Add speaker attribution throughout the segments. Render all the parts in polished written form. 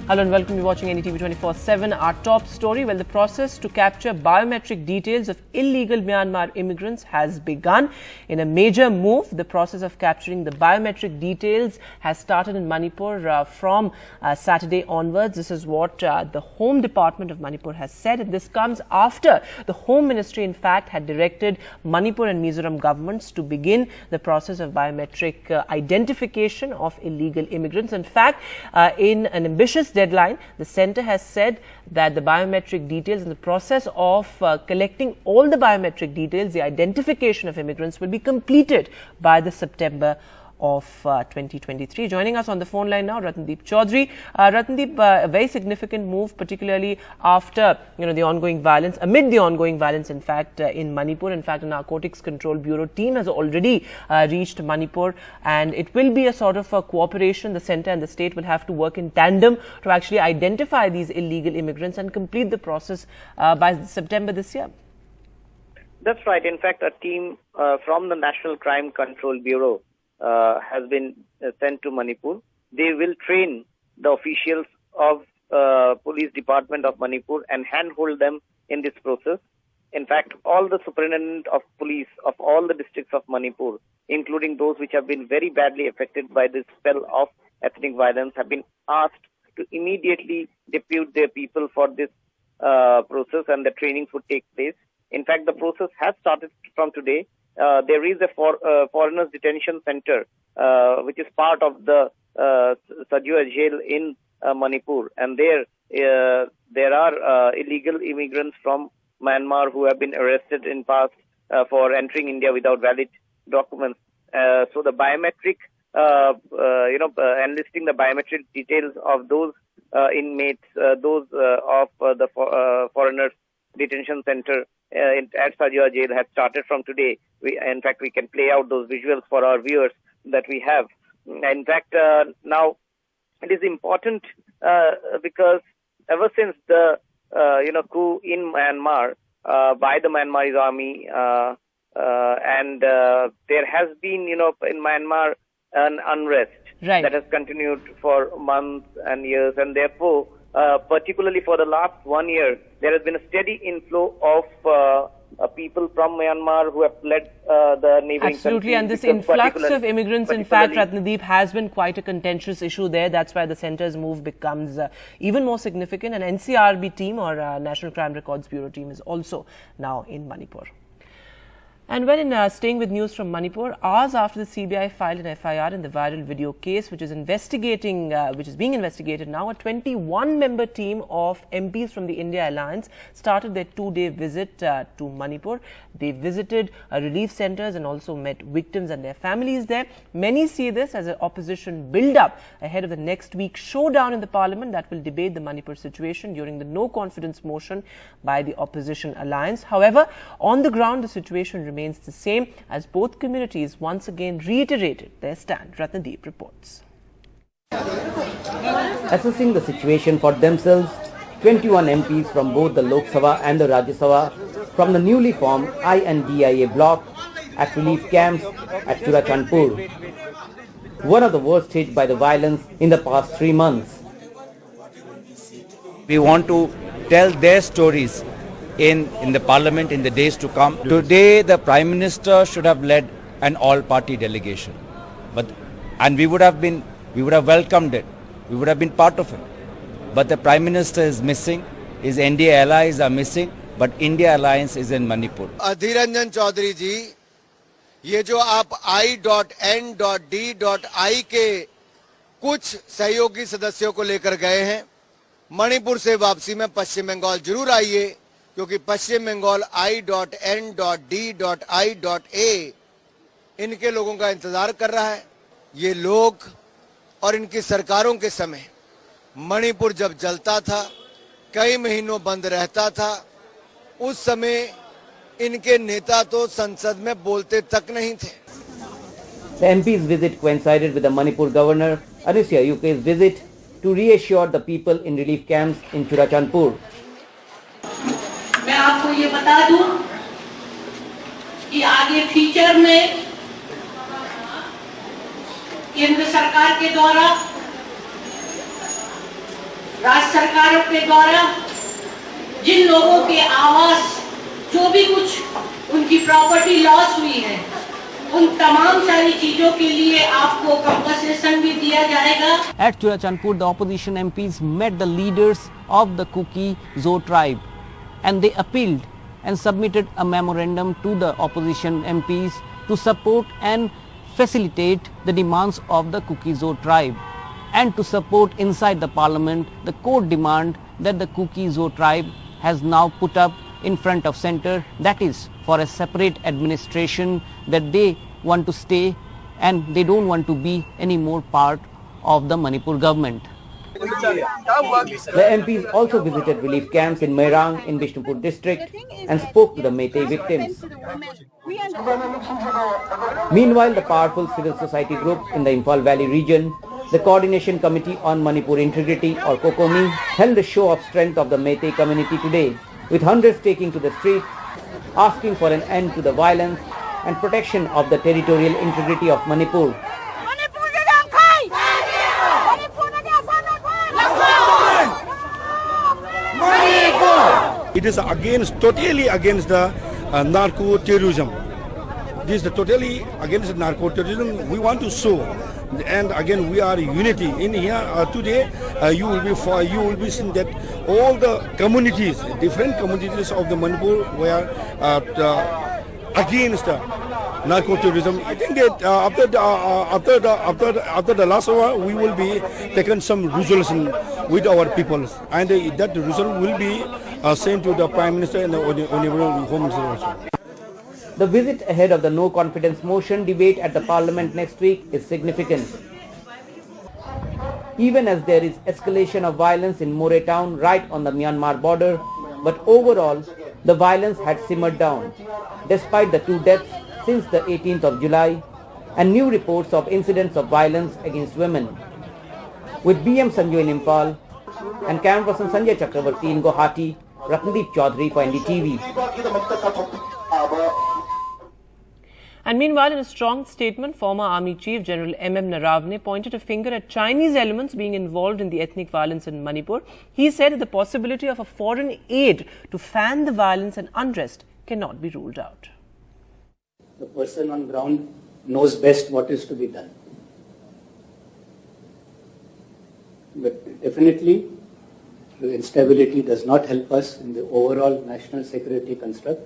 Speaker 1: Hello and welcome. You're watching NDTV 24/7. Our top story, well, the process to capture biometric details of illegal Myanmar immigrants has begun. In a major move, the process of capturing the biometric details has started in Manipur from Saturday onwards. This is what the Home Department of Manipur has said. And this comes after the Home Ministry, in fact, had directed Manipur and Mizoram governments to begin the process of biometric identification of illegal immigrants. In fact, in an ambitious deadline, the centre has said that the biometric details in the process of collecting all the biometric details, the identification of immigrants, will be completed by the September of 2023. Joining us on the phone line now, Ratnadeep Chaudhary. Ratnadeep, a very significant move, particularly after the ongoing violence, amid the ongoing violence, in fact, in Manipur. In fact, a Narcotics Control Bureau team has already reached Manipur, and it will be a sort of a cooperation. The centre and the state will have to work in tandem to actually identify these illegal immigrants and complete the process by September this year.
Speaker 2: That's right. In fact, a team from the National Crime Control Bureau has been sent to Manipur. They will train the officials of police department of Manipur and handhold them in this process. In fact, all the superintendent of police of all the districts of Manipur, including those which have been very badly affected by this spell of ethnic violence, have been asked to immediately depute their people for this process, and the trainings would take place. In fact, the process has started from today. There is a foreigners detention center, which is part of the Sajua jail in Manipur, and there are illegal immigrants from Myanmar who have been arrested in past for entering India without valid documents. So the biometric, enlisting the biometric details of those inmates, those of the foreigners detention center at Sajua jail has started from today. In fact, we can play out those visuals for our viewers that we have. In fact, now it is important because ever since the coup in Myanmar by the Myanmarese army, and there has been in Myanmar an unrest that has continued for months and years, and therefore particularly for the last 1 year, there has been a steady inflow of people from Myanmar who have fled the neighboring
Speaker 1: Absolutely, and this influx of immigrants, in fact, Ratnadeep, has been quite a contentious issue there. That's why the centre's move becomes even more significant. An NCRB team, or National Crime Records Bureau team, is also now in Manipur. And when staying with news from Manipur, hours after the CBI filed an FIR in the viral video case, which is being investigated now, a 21-member team of MPs from the India Alliance started their 2-day visit to Manipur. They visited relief centres and also met victims and their families there. Many see this as an opposition build-up ahead of the next week's showdown in the parliament that will debate the Manipur situation during the no-confidence motion by the opposition alliance. However, on the ground, the situation remains the same as both communities once again reiterated their stand. Ratnadeep reports.
Speaker 3: Assessing the situation for themselves, 21 MPs from both the Lok Sabha and the Rajya Sabha from the newly formed INDIA bloc at relief camps at Churachandpur, one of the worst hit by the violence in the past 3 months.
Speaker 4: We want to tell their stories in the parliament in the days to come. Today, the Prime Minister should have led an all-party delegation, and we would have welcomed it. We would have been part of it. But the Prime Minister is missing. His NDA allies are missing, but India Alliance is in Manipur.
Speaker 5: Adhir Ranjan Chaudhary जी, ये जो आप I.N.D.I के कुछ सहयोगी सदस्यों को लेकर गए हैं, मणिपुर से वापसी में पश्चिम बंगाल जरूर आइए, क्योंकि पश्चिम बंगाल I.N.D.I.A इनके लोगों का इंतजार कर रहा है. ये लोग और इनकी सरकारों के समय मणिपुर जब जलता था, कई महीनों बंद रहता था, उस समय इनके नेता तो संसद में बोलते तक नहीं थे.
Speaker 3: The MP's visit coincided with the Manipur governor Anusya UK's visit to reassure the people in relief camps in Churachandpur.
Speaker 6: मैं आपको ये बता दूं कि आगे फ्यूचर में केंद्र सरकार के द्वारा राज्य सरकारों के द्वारा जिन लोगों के आवास जो भी कुछ उनकी प्रॉपर्टी लॉस हुई है उन तमाम सारी चीजों के लिए आपको कंपनसेशन भी दिया जाएगा।
Speaker 7: At Churachandpur, the opposition MPs met the leaders of the Kuki Zo tribe and they appealed and submitted a memorandum to the opposition MPs to support and facilitate the demands of the Kuki Zo tribe, and to support inside the parliament the court demand that the Kuki Zo tribe has now put up in front of center, that is for a separate administration, that they want to stay and they don't want to be any more part of the Manipur government.
Speaker 3: The MPs also visited relief camps in Moirang in Bishnupur district and spoke to the Meitei victims. Meanwhile, the powerful civil society group in the Imphal Valley region, the Coordination Committee on Manipur Integrity or COCOMI, held a show of strength of the Meitei community today, with hundreds taking to the street, asking for an end to the violence and protection of the territorial integrity of Manipur.
Speaker 8: It is totally against the narco-terrorism. This is totally against the narco-terrorism. We want to show, and again we are unity in here today. You will be seeing that all the communities, different communities of the Manipur, were against narco-terrorism. I think that after the last hour, we will be taken some resolution with our people, and that resolution will be sent to the Prime Minister and the Honorable Home Minister also.
Speaker 3: The visit ahead of the no confidence motion debate at the Parliament next week is significant. Even as there is escalation of violence in More town right on the Myanmar border, but overall the violence had simmered down despite the 2 deaths since the 18th of July and new reports of incidents of violence against women. With BM Sanju in Imphal and cameraperson Sanjay Chakravarti in Guwahati, Ratnadeep Chaudhary for NDTV.
Speaker 1: And meanwhile, in a strong statement, former Army Chief General M.M. Naravne pointed a finger at Chinese elements being involved in the ethnic violence in Manipur. He said that the possibility of a foreign aid to fan the violence and unrest cannot be ruled out.
Speaker 9: The person on ground knows best what is to be done. But definitely, the instability does not help us in the overall national security construct,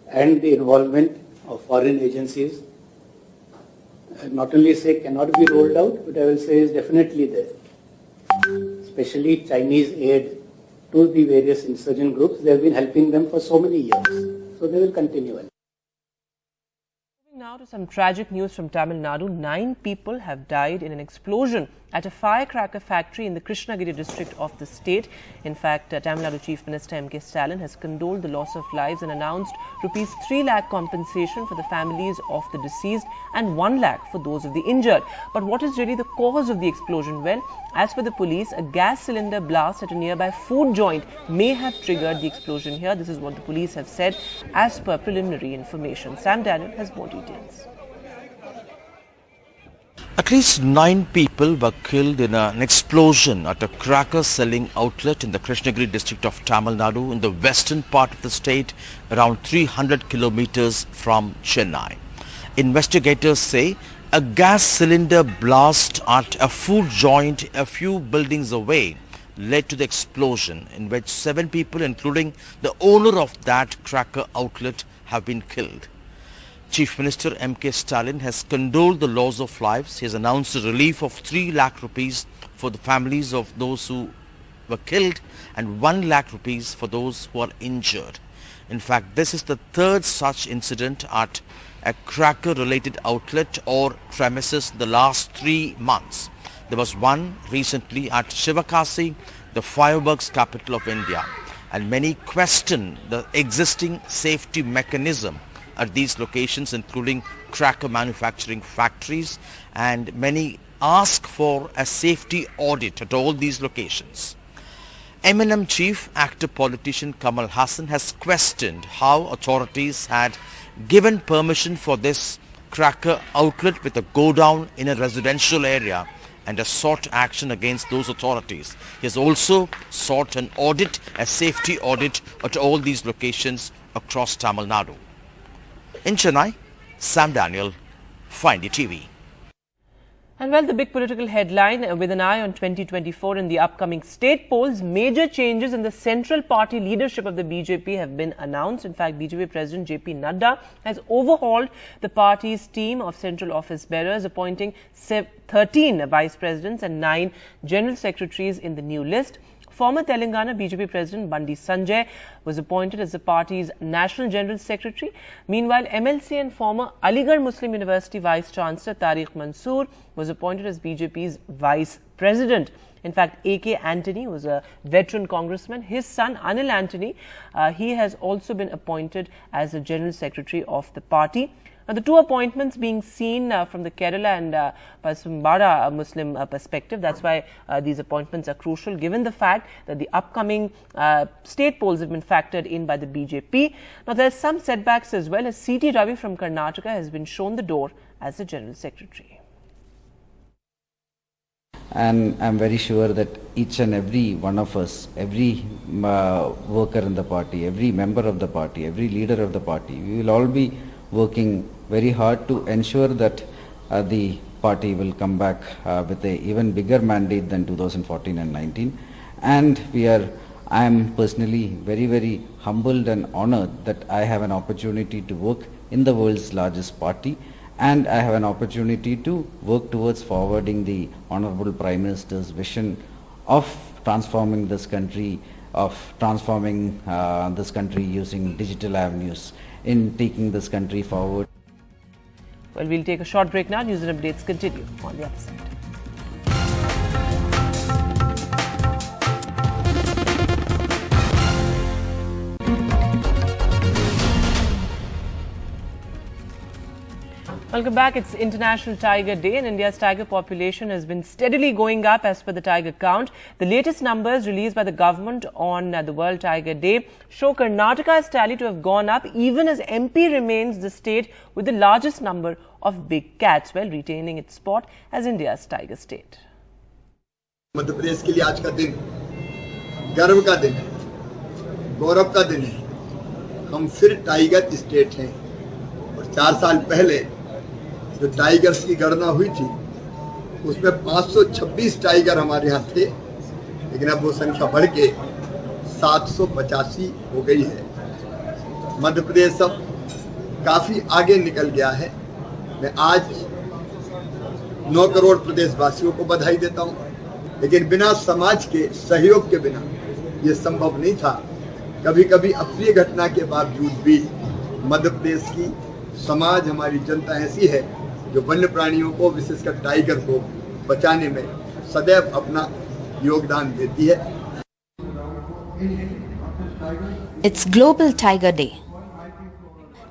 Speaker 9: and the involvement of foreign agencies, not only say cannot be rolled out, but I will say is definitely there. Especially Chinese aid to the various insurgent groups, they have been helping them for so many years. So they will continue.
Speaker 1: Now to some tragic news from Tamil Nadu. 9 people have died in an explosion at a firecracker factory in the Krishnagiri district of the state. In fact, Tamil Nadu Chief Minister M.K. Stalin has condoled the loss of lives and announced rupees 3 lakh compensation for the families of the deceased and 1 lakh for those of the injured. But what is really the cause of the explosion? Well, as per the police, a gas cylinder blast at a nearby food joint may have triggered the explosion here. This is what the police have said as per preliminary information. Sam Daniel has more details.
Speaker 10: At least 9 people were killed in an explosion at a cracker selling outlet in the Krishnagiri district of Tamil Nadu in the western part of the state, around 300 kilometers from Chennai. Investigators say a gas cylinder blast at a food joint a few buildings away led to the explosion, in which 7 people, including the owner of that cracker outlet, have been killed. Chief Minister M.K. Stalin has condoled the loss of lives. He has announced a relief of 3 lakh rupees for the families of those who were killed and 1 lakh rupees for those who are injured. In fact, this is the 3rd such incident at a cracker-related outlet or premises in the last 3 months. There was one recently at Shivakasi, the fireworks capital of India, and many question the existing safety mechanism at these locations, including cracker manufacturing factories, and many ask for a safety audit at all these locations. M&M chief, actor politician Kamal Hassan has questioned how authorities had given permission for this cracker outlet with a godown in a residential area and has sought action against those authorities. He has also sought an audit, a safety audit at all these locations across Tamil Nadu. In Chennai, Sam Daniel, Find TV.
Speaker 1: And well, the big political headline with an eye on 2024 in the upcoming state polls, major changes in the central party leadership of the BJP have been announced. In fact, BJP President JP Nadu has overhauled the party's team of central office bearers, appointing 13 vice presidents and 9 general secretaries in the new list. Former Telangana BJP President Bandi Sanjay was appointed as the party's National General Secretary. Meanwhile, MLC and former Aligarh Muslim University Vice Chancellor Tariq Mansoor was appointed as BJP's Vice President. In fact, A.K. Antony was a veteran congressman. His son Anil Antony, he has also been appointed as the General Secretary of the party. Now, the two appointments being seen from the Kerala and Pasimbara Muslim perspective. That's why these appointments are crucial, given the fact that the upcoming state polls have been factored in by the BJP. Now, there are some setbacks as well, as C.T. Ravi from Karnataka has been shown the door as the General Secretary.
Speaker 11: And I'm very sure that each and every one of us, every worker in the party, every member of the party, every leader of the party, we will all be working very hard to ensure that the party will come back with a even bigger mandate than 2014 and 19. And I am personally very, very humbled and honored that I have an opportunity to work in the world's largest party, and I have an opportunity to work towards forwarding the Honorable Prime Minister's vision of transforming this country, using digital avenues, in taking this country forward.
Speaker 1: Well, we'll take a short break now. News and updates continue on the other side. Welcome back. It's International Tiger Day, and India's tiger population has been steadily going up as per the tiger count. The latest numbers released by the government on the World Tiger Day show Karnataka's tally to have gone up, even as MP remains the state with the largest number of big cats, while retaining its spot as India's tiger state.
Speaker 12: Madhya Pradesh के लिए आज का दिन गर्व का दिन है, गौरव का दिन है। हम फिर टाइगर स्टेट हैं, और 4 साल पहले जो टाइगर्स की गणना हुई थी उसमें 526 टाइगर हमारे यहाँ थे, लेकिन अब वो संख्या बढ़ के 785 हो गई है। मध्य प्रदेश अब काफी आगे निकल गया है। मैं आज 9 करोड़ प्रदेशवासियों को बधाई देता हूँ, लेकिन बिना समाज के सहयोग के बिना ये संभव नहीं था। कभी कभी अप्रिय घटना के बावजूद भी मध्य प्रदेश की समाज, हमारी जनता ऐसी है जो वन्य प्राणियों को, विशेषकर टाइगर को बचाने में सदैव अपना योगदान देती है।
Speaker 13: It's Global Tiger Day.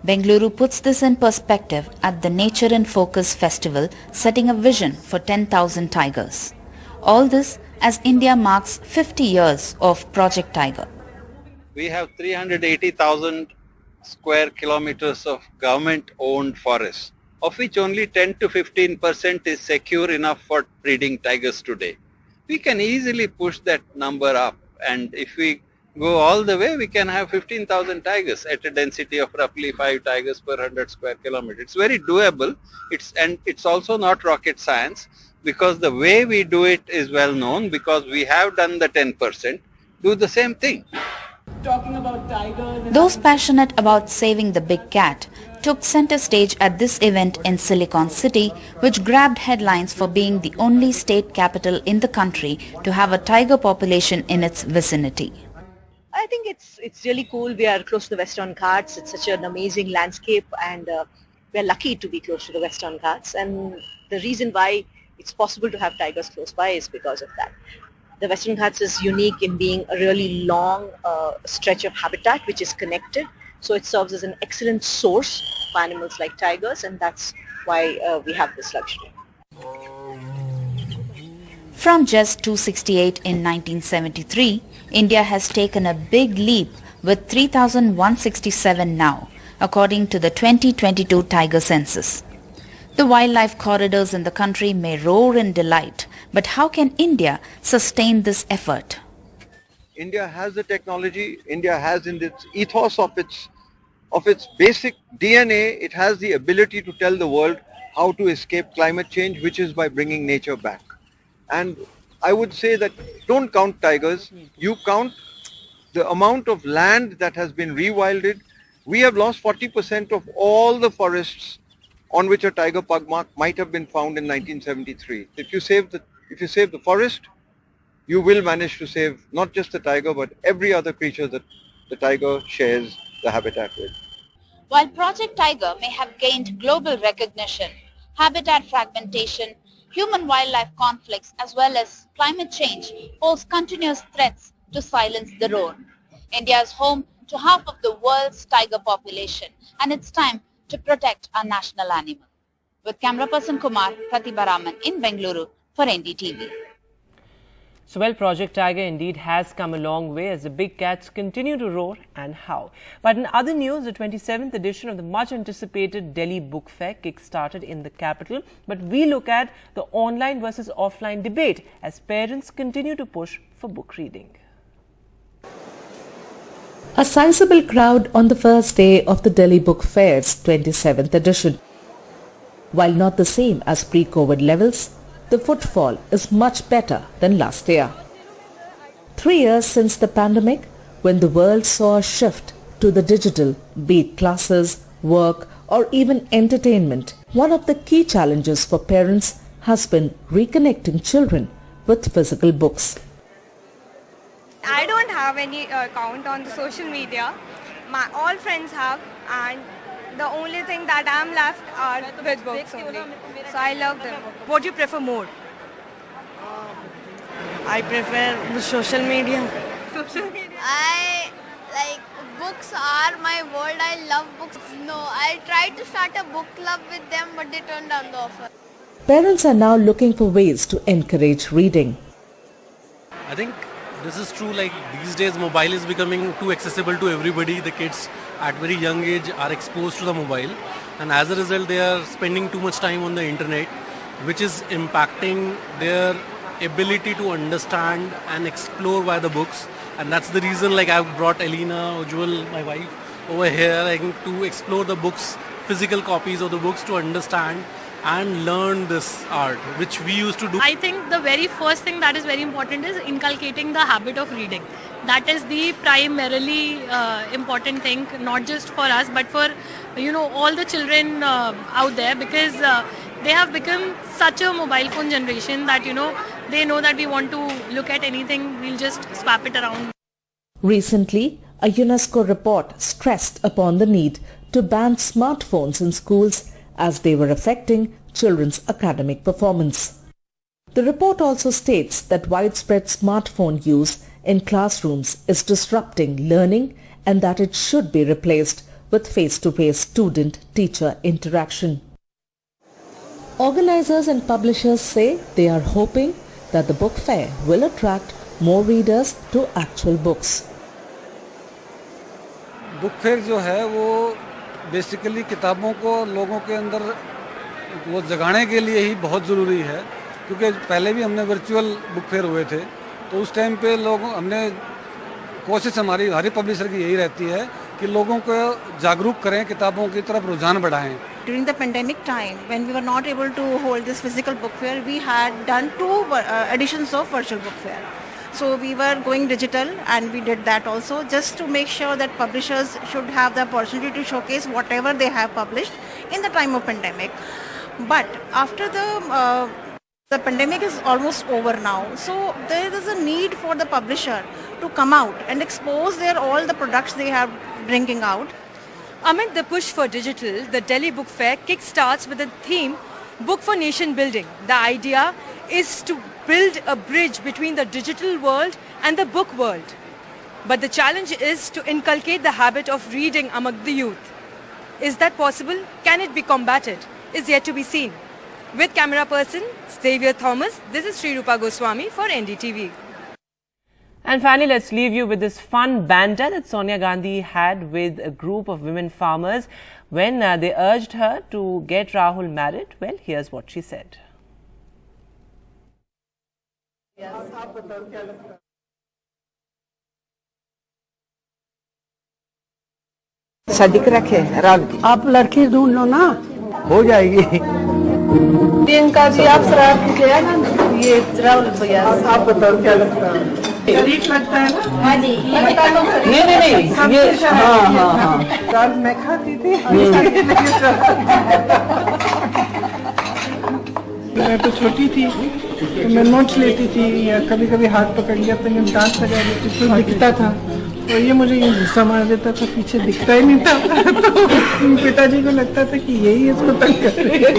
Speaker 13: Bengaluru puts this in perspective at the Nature in Focus festival, setting a vision for 10,000 tigers. All this as India marks 50 years of Project Tiger.
Speaker 14: We have 380,000 square kilometers of government-owned forests, of which only 10 to 15% is secure enough for breeding tigers today. We can easily push that number up, and if we go all the way, we can have 15,000 tigers at a density of roughly 5 tigers per 100 square kilometers. It's very doable. It's also not rocket science, because the way we do it is well known, because we have done the 10%, do the same thing.
Speaker 13: Talking about tigers, those passionate about saving the big cat took center stage at this event in Silicon City, which grabbed headlines for being the only state capital in the country to have a tiger population in its vicinity.
Speaker 15: I think it's really cool. We are close to the Western Ghats. It's such an amazing landscape, and we're lucky to be close to the Western Ghats. And the reason why it's possible to have tigers close by is because of that. The Western Ghats is unique in being a really long stretch of habitat which is connected. So it serves as an excellent source for animals like tigers, and that's why we have this luxury.
Speaker 13: From just 268 in 1973, India has taken a big leap with 3,167 now, according to the 2022 Tiger Census. The wildlife corridors in the country may roar in delight, but how can India sustain this effort?
Speaker 14: India has the technology. India has in its ethos of its basic DNA, it has the ability to tell the world how to escape climate change, which is by bringing nature back. And I would say that don't count tigers, you count the amount of land that has been rewilded. We have lost 40% of all the forests on which a tiger pug mark might have been found in 1973. If you save the forest, you will manage to save not just the tiger but every other creature that the tiger shares the habitat with.
Speaker 13: While Project Tiger may have gained global recognition, habitat fragmentation, human-wildlife conflicts as well as climate change pose continuous threats to silence the roar. India is home to half of the world's tiger population, and it's time to protect our national animal. With camera person Kumar, Pratibha Raman in Bengaluru for NDTV.
Speaker 1: So, well, Project Tiger indeed has come a long way as the big cats continue to roar and howl. But in other news, the 27th edition of the much-anticipated Delhi Book Fair kick-started in the capital. But we look at the online versus offline debate as parents continue to push for book reading.
Speaker 16: A sizable crowd on the first day of the Delhi Book Fair's 27th edition. While not the same as pre-COVID levels, the footfall is much better than last year. 3 years since the pandemic, when the world saw a shift to the digital, be it classes, work or even entertainment, one of the key challenges for parents has been reconnecting children with physical books.
Speaker 17: I don't have any account on the social media. All friends have, and the only thing that I'm left are with books only. So I love them.
Speaker 18: What do you prefer more?
Speaker 17: I prefer social media.
Speaker 19: I like books are my world. I love books. No, I tried to start a book club with them, but they turned down the offer.
Speaker 16: Parents are now looking for ways to encourage reading.
Speaker 20: I think this is true, like these days mobile is becoming too accessible to everybody. The kids at very young age are exposed to the mobile, and as a result they are spending too much time on the internet, which is impacting their ability to understand and explore via the books. And that's the reason like I've brought Elena, Ujjwal, my wife, over here like, to explore the books, physical copies of the books, to understand and learn this art, which we used to do.
Speaker 21: I think the very first thing that is very important is inculcating the habit of reading. That is the primarily important thing, not just for us, but for all the children out there, because they have become such a mobile phone generation that they know that we want to look at anything, we'll just swap it around.
Speaker 16: Recently, a UNESCO report stressed upon the need to ban smartphones in schools as they were affecting children's academic performance. The report also states that widespread smartphone use in classrooms is disrupting learning and that it should be replaced with face-to-face student-teacher interaction. Organizers and publishers say they are hoping that the book fair will attract more readers to actual books.
Speaker 22: Book fair जो है वो basically किताबों को लोगों के अंदर वो जगाने के लिए ही बहुत ज़रूरी है, क्योंकि पहले भी हमने वर्चुअल बुक फेयर हुए थे, तो उस टाइम पे हमने कोशिश हमारी हर पब्लिशर की यही रहती है कि लोगों को जागरूक करें, किताबों की तरफ रुझान बढ़ाएं.
Speaker 23: During the pandemic time, when we were not able to hold this physical book fair, we had done 2 editions of virtual book fair. So we were going digital, and we did that also just to make sure that publishers should have the opportunity to showcase whatever they have published in the time of pandemic. But after the pandemic is almost over now, so there is a need for the publisher to come out and expose all the products they are bringing out.
Speaker 18: Amid the push for digital, the Delhi Book Fair kickstarts with the theme Book for Nation Building. The idea is to build a bridge between the digital world and the book world. But the challenge is to inculcate the habit of reading among the youth. Is that possible? Can it be combated? Is yet to be seen. With camera person Xavier Thomas, this is Sri Rupa Goswami for NDTV.
Speaker 1: And finally, let's leave you with this fun banter that Sonia Gandhi had with a group of women farmers when they urged her to get Rahul married. Well, here's what she said.
Speaker 2: शादी रखे राहुल की। आप लड़की ढूंढ लो ना, हो जाएगी। प्रियंका जी आप शराब किया ना, ये राहुल भैया आप बताओ क्या लगता है? शरीफ लगता है ना? हाँ जी। नहीं ये हाँ दाल मैं खाती थी। मैं तो छोटी थी तो मैं नोट्स लेती थी या कभी कभी हाथ पकड़ लिया तो मैं डांस लगा लेती थी, दिखता था तो ये मुझे ये गुस्सा मार देता था, पीछे दिखता ही नहीं था। तो पिताजी को लगता था कि यही इसको तंग कर रही है।